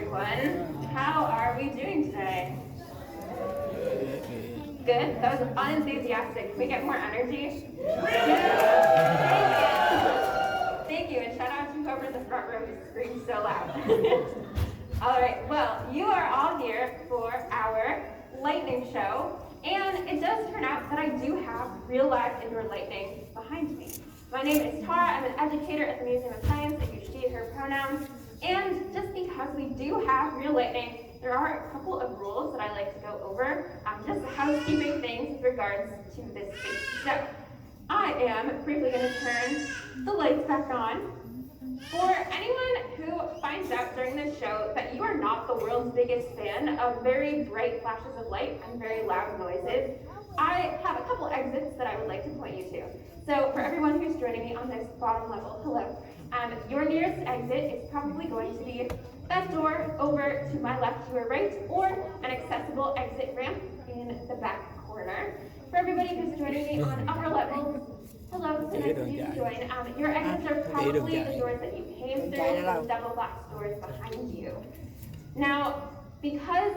everyone. How are we doing today? Good? That was unenthusiastic. Can we get more energy? Thank you, and shout out to whoever in the front row who screamed so loud. All right, well, you are all here for our lightning show, and it does turn out that I do have real live indoor lightning behind me. My name is Tara. I'm an educator at the Museum of Science. I use she, her pronouns. And just because we do have real lightning, there are a couple of rules that I like to go over, just housekeeping things with regards to this space. So I am briefly going to turn the lights back on. For anyone who finds out during this show that you are not the world's biggest fan of very bright flashes of light and very loud noises, I have a couple exits that I would like to point you to. So for everyone who's joining me on this bottom level, hello. Your nearest exit is probably going to be that door over to my left, to your right, or an accessible exit ramp in the back corner. For everybody who's joining me on upper levels, hello, so nice of you to join. Your exits are probably the doors that you came through, the double glass doors behind you. Now, because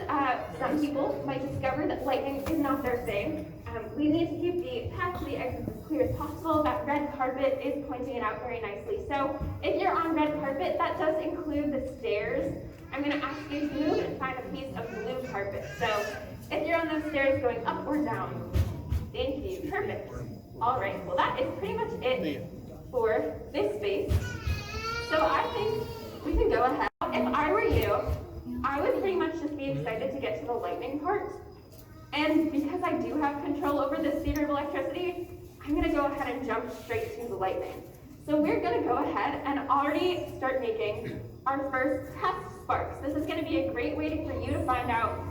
some people might discover that lightning is not their thing, we need to keep the path to the exits as clear as possible. That red carpet is pointing it out very nicely. So if you're on red carpet, that does include the stairs. I'm going to ask you to move and find a piece of blue carpet. So if you're on those stairs going up or down, thank you. Perfect. All right, well that is pretty much it for this space. So I think we can go ahead. If I were you, I would pretty much just be excited to get to the lightning part. And because I do have control over this theater of electricity, I'm going to go ahead and jump straight to the lightning. So we're going to go ahead and already start making our first test sparks. This is going to be a great way for you to find out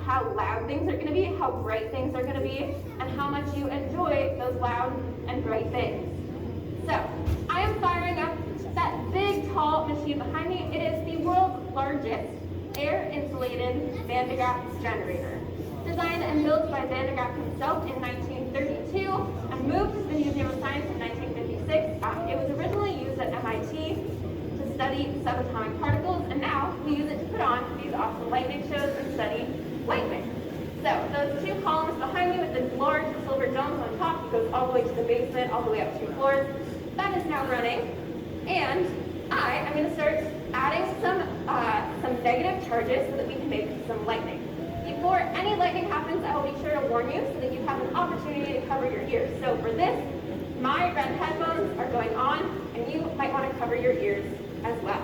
how loud things are going to be, how bright things are going to be, and how much you enjoy those loud and bright things. So I am firing up that big, tall machine behind me. It is the world's largest air-insulated Van de Graaff generator. Designed and built by Van de Graaff himself in 1932 and moved to the Museum of Science in 1956. It was originally used at MIT to study subatomic particles, and now we use it to put on these awesome lightning shows and study lightning. So those two columns behind me with the large silver domes on top, it goes all the way to the basement, all the way up 2 floors. That is now running, and I am going to start adding some negative charges so that we can make some lightning. Before any lightning happens, I will be sure to warn you so that you have an opportunity to cover your ears. So for this, my red headphones are going on, and you might want to cover your ears as well.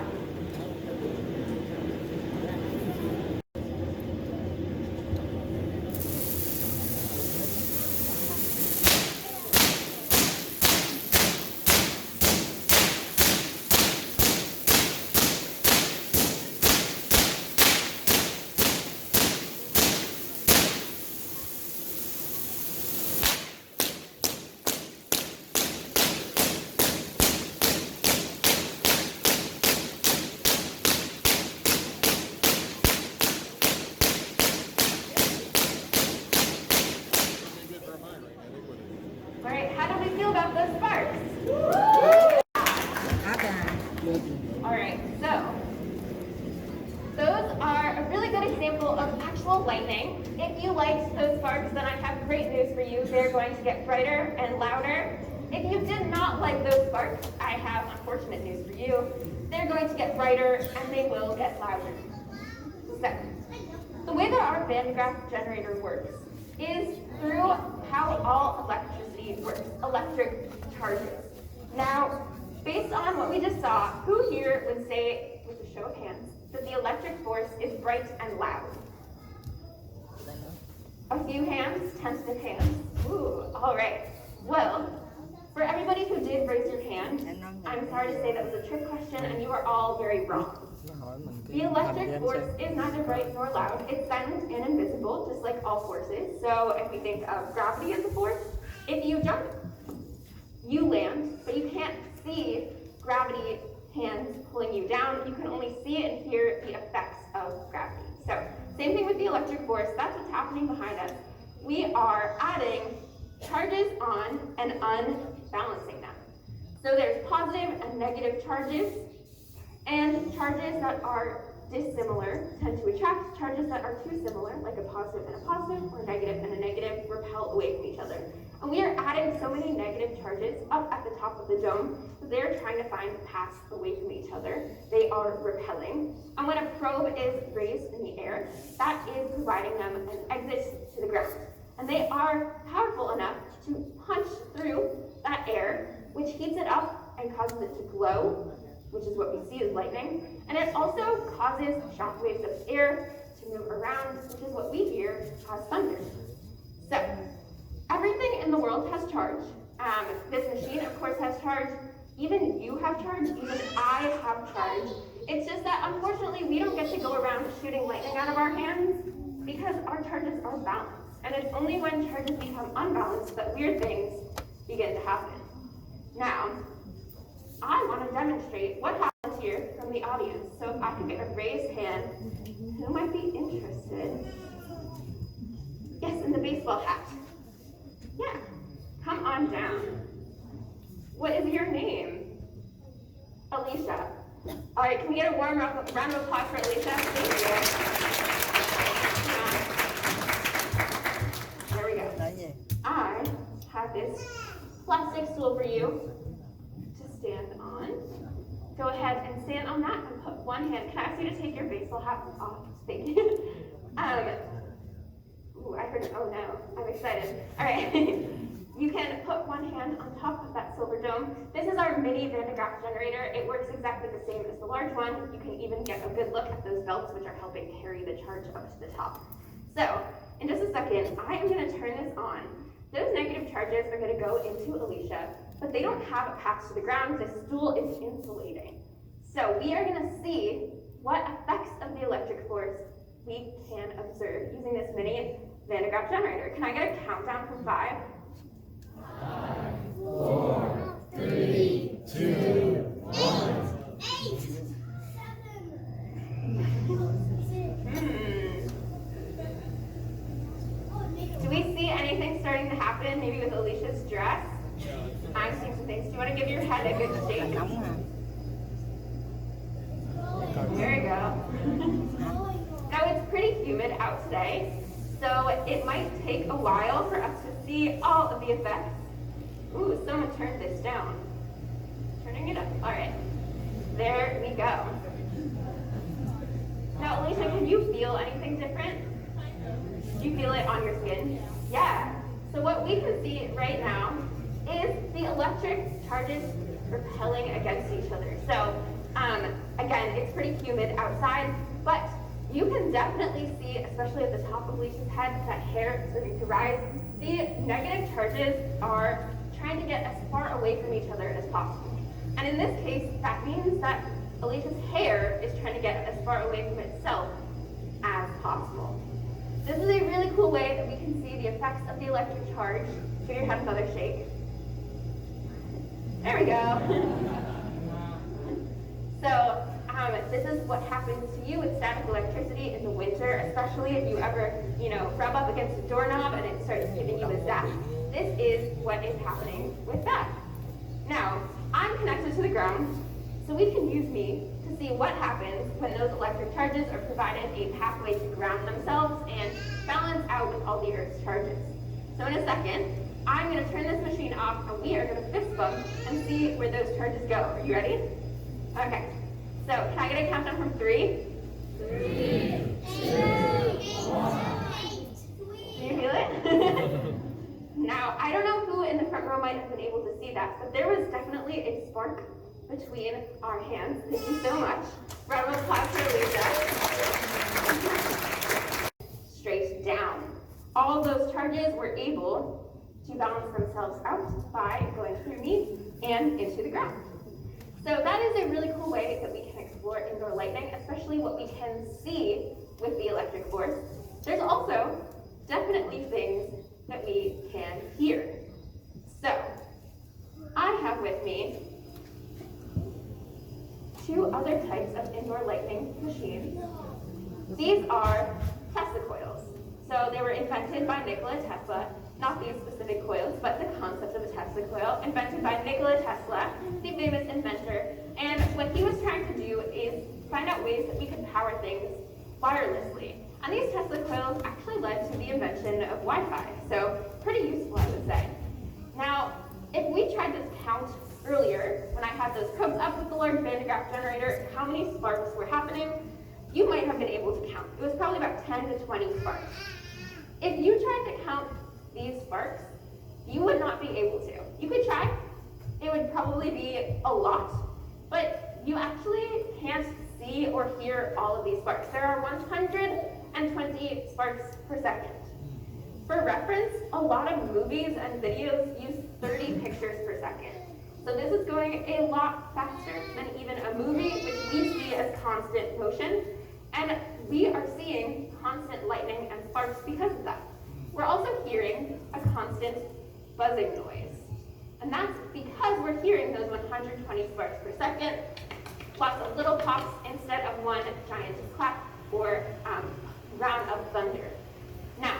All right, how do we feel about those sparks? All right, so those are a really good example of actual lightning. If you liked those sparks, then I have great news for you. They're going to get brighter and louder. If you did not like those sparks, I have unfortunate news for you. They're going to get brighter and they will get louder. So, the way that our Van de Graaff generator works is through how all electricity works, electric charges. Now, based on what we just saw, who here would say, with a show of hands, that the electric force is bright and loud? A few hands, tentative hands. Ooh, all right. Well, for everybody who did raise your hand, I'm sorry to say that was a trick question and you are all very wrong. The electric force is neither bright nor loud. It's silent and invisible, just like all forces. So if we think of gravity as a force, if you jump, you land, but you can't see gravity hands pulling you down. You can only see and hear the effects of gravity. So same thing with the electric force. That's what's happening behind us. We are adding charges on and unbalancing them. So there's positive and negative charges, and charges that are dissimilar tend to attract. Charges that are too similar, like a positive and a positive, or negative and a negative, repel away from each other. And we are adding so many negative charges up at the top of the dome that they're trying to find paths away from each other. They are repelling. And when a probe is raised in the air, that is providing them an exit to the ground. And they are powerful enough to punch through that air, which heats it up and causes it to glow, which is what we see as lightning. And it also causes shock waves of air to move around, which is what we hear as thunder. So, everything in the world has charge. This machine, of course, has charge. Even you have charge. Even I have charge. It's just that, unfortunately, we don't get to go around shooting lightning out of our hands because our charges are balanced. And it's only when charges become unbalanced that weird things begin to happen. Now, I want to demonstrate what happens here from the audience. So if I could get a raised hand, who might be interested? Yes, in the baseball hat. Yeah, come on down. What is your name? Alicia. All right, can we get a warm round of applause for Alicia? Thank you. There we go. I have this plastic stool for you to stand on. Go ahead and stand on that and put one hand. Can I ask you to take your baseball hat off? Thank you. Ooh, I heard an oh no. I'm excited. All right. You can put one hand on top of that silver dome. This is our mini Van de Graaff generator. It works exactly the same as the large one. You can even get a good look at those belts, which are helping carry the charge up to the top. So, in just a second, I am going to turn this on. Those negative charges are going to go into Alicia, but they don't have a path to the ground. The stool is insulating. So we are going to see what effects of the electric force we can observe using this mini Van de Graaff generator. Can I get a countdown from 5? 5, 4, 3, 2, 1. 8, 7. Do we see anything starting to happen, maybe with Alicia's dress? I'm seeing some things. Do you want to give your head a good shake? There you go. Now it's pretty humid out today, so it might take a while for us to see all of the effects. Ooh, someone turned this down. Turning it up. All right. There we go. Now, Alicia, can you feel anything different? Do you feel it on your skin? Yeah. So what we can see right now is the electric charges repelling against each other. So, again, it's pretty humid outside, but you can definitely see, especially at the top of Alicia's head, that hair is starting to rise. The negative charges are trying to get as far away from each other as possible. And in this case, that means that Alicia's hair is trying to get as far away from itself as possible. This is a really cool way that we can see the effects of the electric charge. Give your head another shake. There we go. So, this is what happens to you with static electricity in the winter, especially if you ever, rub up against a doorknob and it starts giving you a zap. This is what is happening with that. Now, I'm connected to the ground, so we can use me to see what happens when those electric charges are provided a pathway to ground themselves and balance out with all the Earth's charges. So in a second, I'm going to turn this machine off and we are going to fist bump and see where those charges go. Are you ready? Okay. So can I get a countdown from 3? 3, 2, 1. Can you feel it? Now, I don't know who in the front row might have been able to see that, but there was definitely a spark between our hands. Thank you so much. Round of applause for Lisa. Straight down. All of those charges were able to balance themselves out by going through me and into the ground. So that is a really cool way that we can explore indoor lightning, especially what we can see with the electric force. There's also definitely things that we can hear. So I have with me 2 other types of indoor lightning machines. These are Tesla coils. So they were invented by Nikola Tesla, not these specific coils, but the concept of a Tesla coil, invented by Nikola Tesla, the famous inventor. And what he was trying to do is, by find out ways that we could power things wirelessly. And these Tesla coils actually led to the invention of Wi-Fi, so pretty useful, I would say. Now, if we tried to count earlier, when I had those probes up with the large Van de Graaff generator, how many sparks were happening, you might have been able to count. It was probably about 10 to 20 sparks. If you tried to count these sparks, you would not be able to. You could try. It would probably be a lot, but you actually can't see or hear all of these sparks. There are 120 sparks per second. For reference, a lot of movies and videos use 30 pictures per second. So this is going a lot faster than even a movie, which we see as constant motion. And we are seeing constant lightning and sparks because of that. We're also hearing a constant buzzing noise. And that's because we're hearing those 120 sparks per second, lots of little pops instead of one giant clap or round of thunder. Now,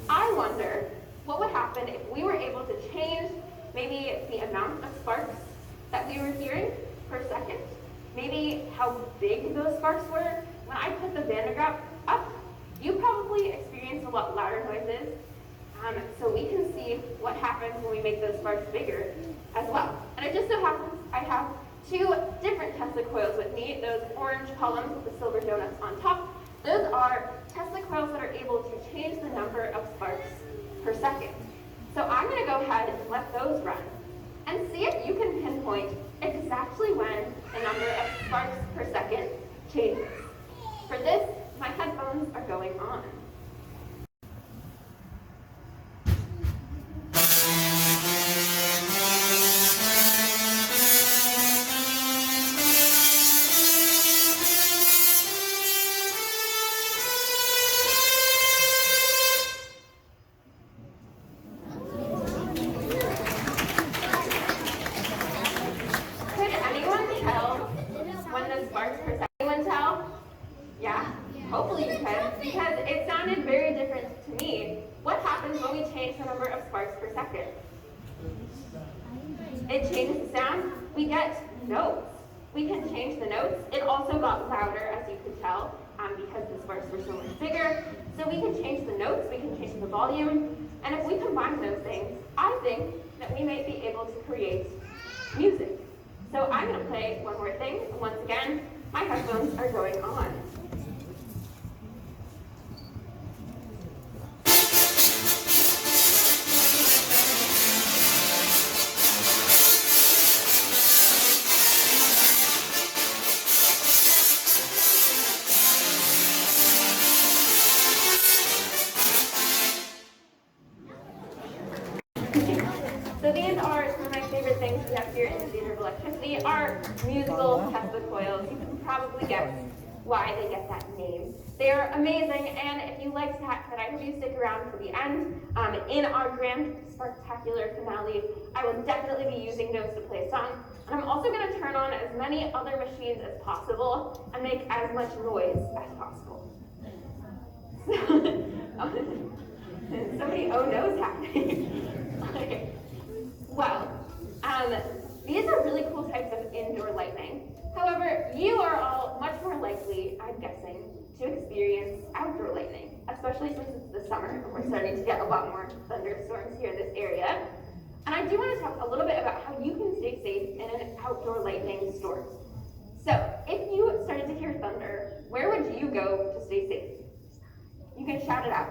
I wonder what would happen if we were able to change maybe the amount of sparks that we were hearing per second, maybe how big those sparks were. When I put the Van de Graaff up, you probably experience a lot louder noises, so we can see what happens when we make those sparks bigger as well. And it just so happens I have two different Tesla coils with me, those orange columns with the silver donuts on top. Those are Tesla coils that are able to change the number of sparks per second. So I'm going to go ahead and let those run and see if you can pinpoint exactly when the number of sparks per second changes. For this, my headphones are going on. Could anyone tell when the sparks per second? Anyone tell? Yeah? Hopefully you can, because it sounded very different to me. What happens when we change the number of sparks per second? It changes the sound. We get notes. We can change the notes. It also got louder, as you could tell, because the sparks were so much bigger. So we can change the notes, we can change the volume, and if we combine those things, I think that we might be able to create music. So I'm going to play one more thing. Once again, my headphones are going on. So these are some of my favorite things we have here in the Theater of Electricity, our musical Tesla coils. You can probably guess why they get that name. They are amazing, and if you liked that, I hope you stick around for the end. In our grand spectacular finale, I will definitely be using those to play a song. And I'm also going to turn on as many other machines as possible and make as much noise as possible. Somebody oh no's happening. Okay. Well, these are really cool types of indoor lightning. However, you are all much more likely, I'm guessing, to experience outdoor lightning, especially since it's the summer and we're starting to get a lot more thunderstorms here in this area. And I do want to talk a little bit about how you can stay safe in an outdoor lightning storm. So, if you started to hear thunder, where would you go to stay safe? You can shout it out.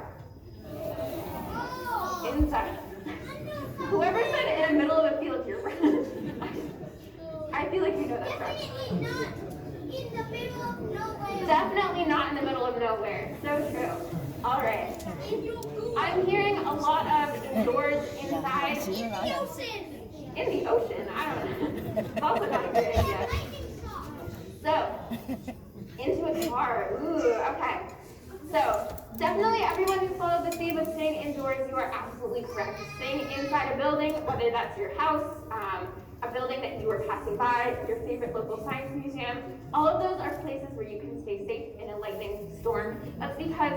Inside. Whoever said in the middle of a field, you're right. I feel like you know that's right. Definitely not in the middle of nowhere. So true. All right. I'm hearing a lot of doors inside. In the ocean. In the ocean? I don't know. It's also not a great idea. So, into a car. Ooh, okay. So, definitely everyone who followed the theme of staying indoors, you are absolutely correct. Staying inside a building, whether that's your house, a building that you were passing by, your favorite local science museum, all of those are places where you can stay safe in a lightning storm. That's because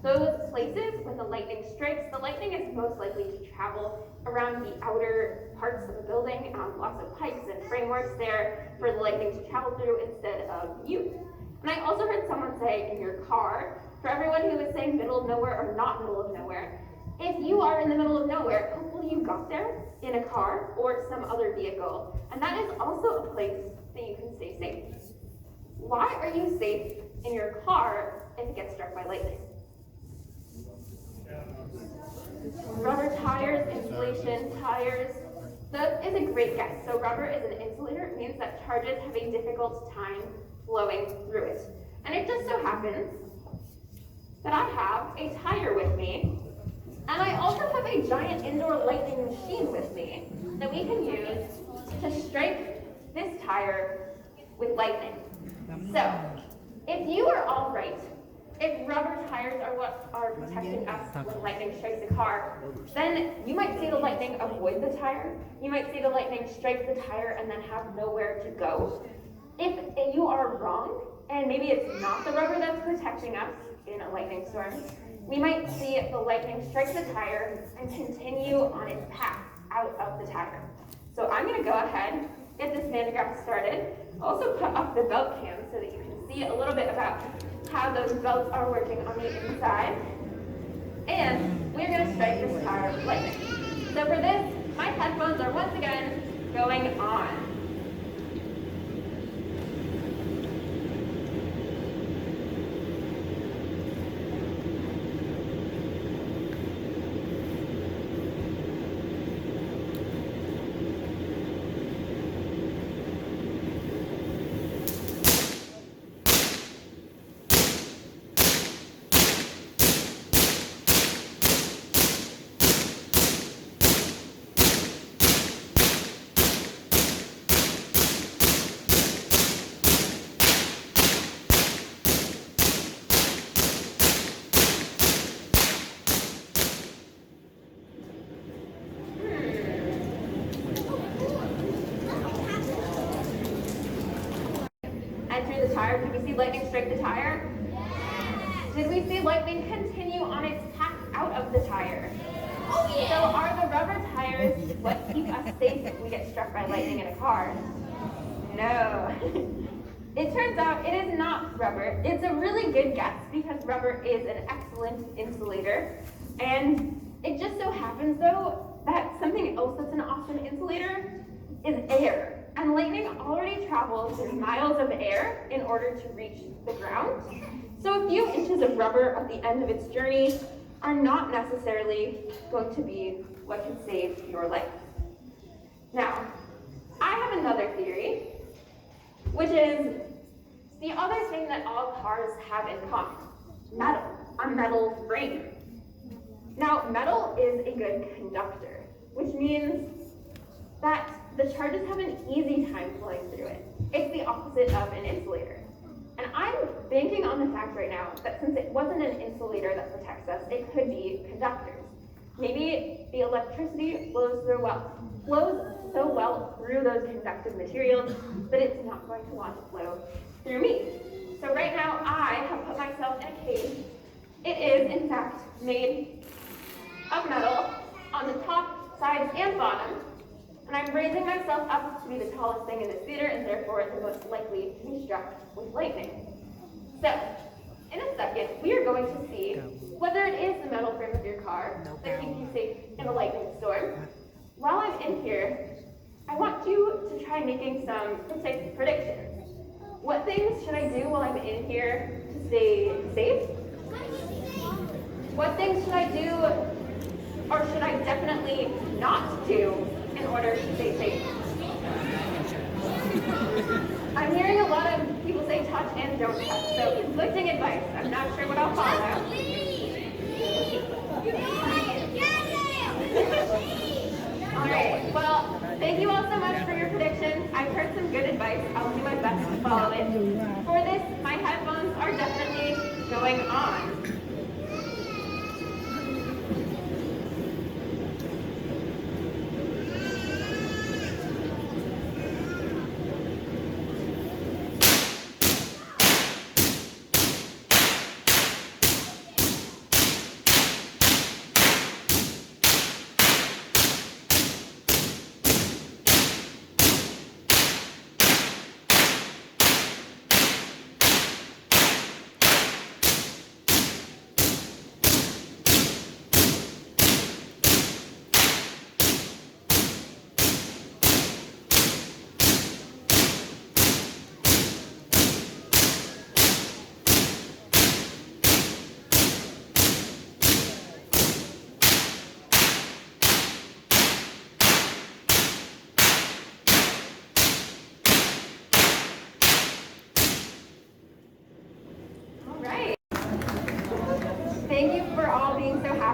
those places where the lightning strikes, the lightning is most likely to travel around the outer parts of the building, lots of pipes and frameworks there for the lightning to travel through instead of you. And I also heard someone say in your car, for everyone who is saying middle of nowhere or not middle of nowhere, if you are in the middle of nowhere, hopefully you got there in a car or some other vehicle. And that is also a place that you can stay safe. Why are you safe in your car if it gets struck by lightning? Rubber tires, insulation tires. That is a great guess. So rubber is an insulator. It means that charges have a difficult time flowing through it. And it just so happens that I have a tire with me, and I also have a giant indoor lightning machine with me that we can use to strike this tire with lightning. So, if you are all right, if rubber tires are what are protecting us when lightning strikes a car, then you might see the lightning avoid the tire. You might see the lightning strike the tire and then have nowhere to go. If you are wrong, and maybe it's not the rubber that's protecting us in a lightning storm, we might see the lightning strike the tire and continue on its path out of the tire. So I'm going to go ahead, get this mantograph started, also put up the belt cam so that you can see a little bit about how those belts are working on the inside. And we're going to strike this tire with lightning. So for this, my headphones are once again going on. Enter the tire. Did we see lightning strike the tire? Yes. Did we see lightning continue on its path out of the tire? Oh yeah. So are the rubber tires what keep us safe if we get struck by lightning in a car? No. It turns out it is not rubber. It's a really good guess because rubber is an excellent insulator. And it just so happens though that something else that's an awesome insulator is air. And lightning already travels through miles of air in order to reach the ground. So a few inches of rubber at the end of its journey are not necessarily going to be what can save your life. Now, I have another theory, which is the other thing that all cars have in common: metal, a metal frame. Now, metal is a good conductor, which means that the charges have an easy time flowing through it. It's the opposite of an insulator. And I'm banking on the fact right now that since it wasn't an insulator that protects us, it could be conductors. Maybe the electricity flows so well through those conductive materials that it's not going to want to flow through me. So right now I have put myself in a cage. It is in fact made of metal on the top, sides, and bottom. And I'm raising myself up to be the tallest thing in this theater and therefore the most likely to be struck with lightning. So, in a second, we are going to see whether it is the metal frame of your car that keeps you safe in a lightning storm. While I'm in here, I want you to try making some predictions. What things should I do while I'm in here to stay safe? What things should I do, or should I definitely not do in order to stay safe? I'm hearing a lot of people say touch and don't touch, so conflicting advice. I'm not sure what I'll follow. Alright, well, thank you all so much for your predictions. I've heard some good advice. I'll do my best to follow it. For this, my headphones are definitely going on.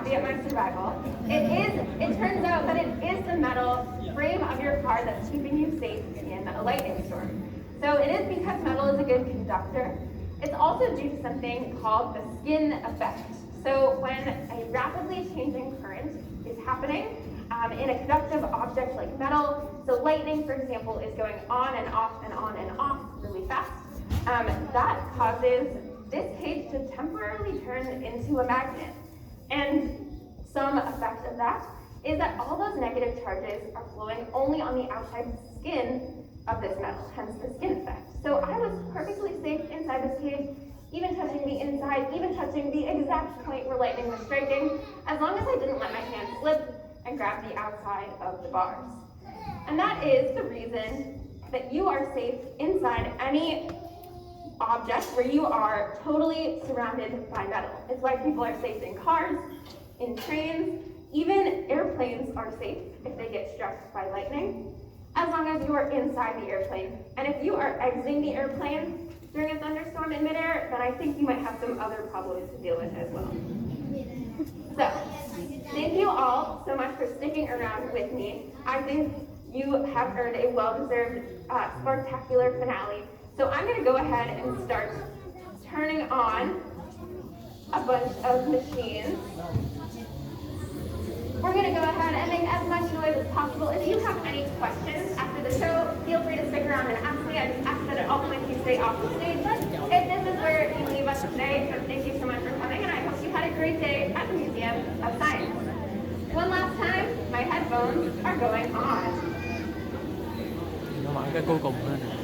happy at my survival. It turns out that it is the metal frame of your car that's keeping you safe in a lightning storm. So it is because metal is a good conductor. It's also due to something called the skin effect. So when a rapidly changing current is happening in a conductive object like metal, so lightning, for example, is going on and off and on and off really fast, that causes this cage to temporarily turn into a magnet. And some effect of that is that all those negative charges are flowing only on the outside skin of this metal, hence the skin effect. So I was perfectly safe inside this cage, even touching the inside, even touching the exact point where lightning was striking, as long as I didn't let my hand slip and grab the outside of the bars. And that is the reason that you are safe inside any object where you are totally surrounded by metal. It's why people are safe in cars, in trains, even airplanes are safe if they get struck by lightning, as long as you are inside the airplane. And if you are exiting the airplane during a thunderstorm in midair, then I think you might have some other problems to deal with as well. So, thank you all so much for sticking around with me. I think you have earned a well-deserved spectacular finale. So I'm going to go ahead and start turning on a bunch of machines. We're going to go ahead and make as much noise as possible. If you have any questions after the show, feel free to stick around and ask me. I just ask that at all points you stay off the stage. If this is where you leave us today, so thank you so much for coming, and I hope you had a great day at the Museum of Science. One last time, my headphones are going on. Nó mở cái cuối cùng lên.